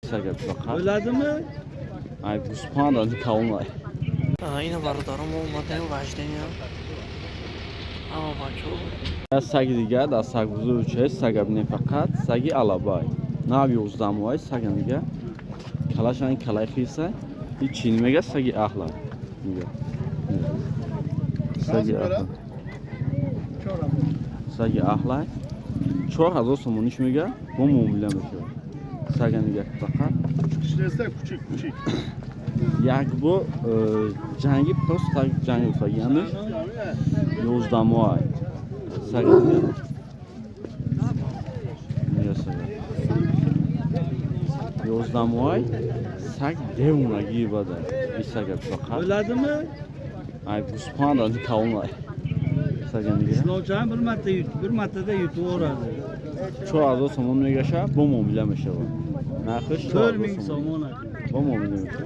Sage faqat. Bo'ladimi? Ay Guspanda kavlay. Yine bardarım olmadı vajden ya. Ama bakıyor. Sagi diga da sag buzurche sagabne faqat sagi alabay. Navi uzdamoy saganiga. Kalashan kalay khisa. İçilmege sagi ahla. Sagi ahla. Sagi ahla. 4000 so'm nishmega bu muomalamoqchi. Saganiga faqat. Kishilasa küçük. Yak bu jangi post jangi fagamish 11 moy. Saganiga. Yozdamay sag devunagi bada isaga faqat Bo'ladimi? ay Guspanda kavlay saganiga Sinovchan bir martada yutib o'radi. 4000 so'm megasha bu muomalamoqchi. Narxish 4000 so'm ona. bu muomalamoqchi.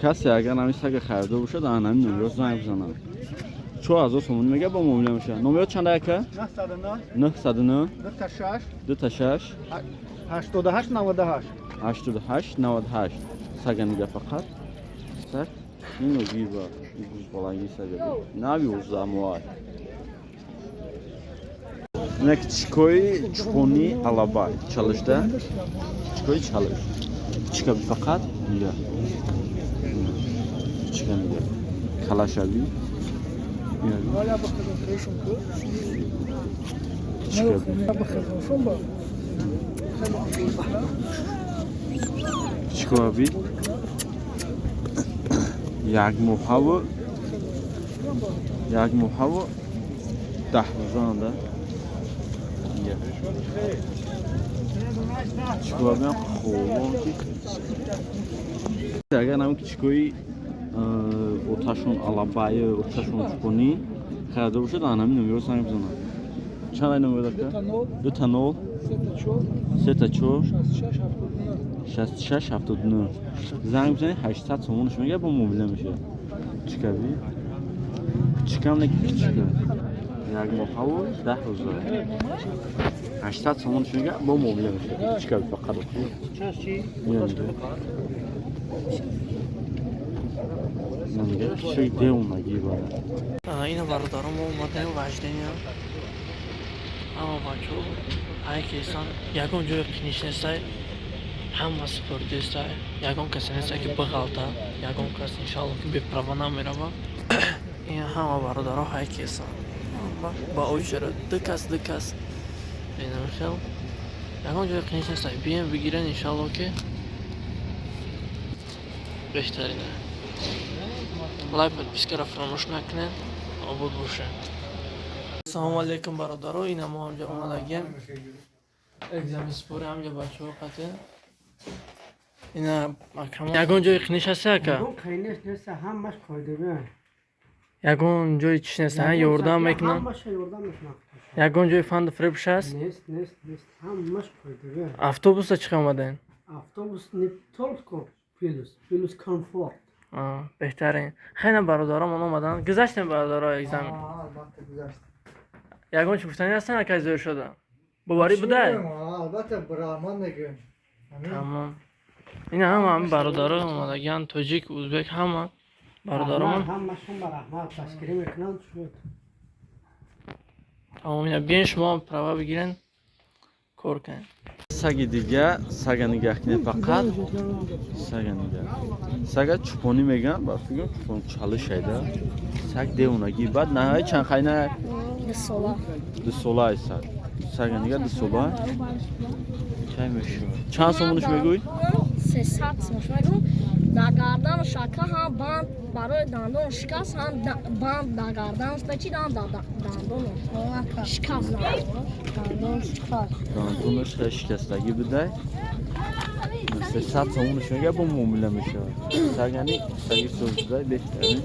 Kasi agar namisaga xaridor bo'lsa, ananing nomeri zang bizaman. 4000 so'm mega bu muomalamoqchi. Nomer chanda aka? 909 2 88 98. 88 98 saganiga faqat sak ino giba iguz bolangi saga navi uzamoy nekchkoy chponi alabay chalishda chkoy chalish chikab faqat niga chikaniga kalashavi chikobi yak muhavu dahzonda chikobi xo'lonki agar nam chikoy otashon alabay otashon chponi xaridor bo'lsa anam nomer sang bizona chanay nomer aka 2 3 66 79 زنگ بزنید 800 تومنش میگه با موبیل میشه چیکاری چیکام نکیچه یک ماهو 10000 800 تومنش میگه با موبیل میشه چیکار فقط نمیگه چی دیوم نگیره Yine bardarım olmadı vajden ya. Ama bakıyor. Herkes insan yakın joy qilishsa hammasi ko'rdingizda yagon kasanesa ki big'alta yagon kas inshaalloh ki beprava namirava in hamma barodaro haykesa ba o'chira dikas endi xel yagon joy qilishsa bien بگیرن inshaalloh ki بهترینه لایک подписка فراموش نکنین obod باشه assalomu alaykum barodaro ina ma hamja omadagim egzamin spori hamja bachao qati اینا یگان جای خینش هست که خینش نیست همش کایده یگان جای چیش نیست ها یوردم میکنن همش یوردم میکنن یگان جای فند فریبش هست نیست همش کایده اتوبوس چیکار اومدن اتوبوس نیتولد کو فیلوس کامفورت بهترین خیلی برادرام اومدن گذشتن برادرها اگزم یگان چی گفتنی هستن که زور شده بواری بوده البته برامان نگن تمام اینا هم برادرها اومدن تاجیک ازبک همه برادرام همشون بر احمد تشکیل میکنن شد تمام اینا بیان شما پروا بگیرن کار کنن سگ دیگه سگ نگاه کنید فقط سگ نگاه سگ چپونی میگن با فکر چپون چالش شده سگ دیونگی بعد نه چند خیلی دسولا است سگ نگاه دسولا چای میشه چند سومونش میگوی 300 سومش میگم در گردن شکه هم باند برای دندون شکست هم باند در گردن سپچی دندون شکست دندونش شکستگی بوده 300 سومونش میگه با معامله میشه سگ یعنی سگی سوزده بهتره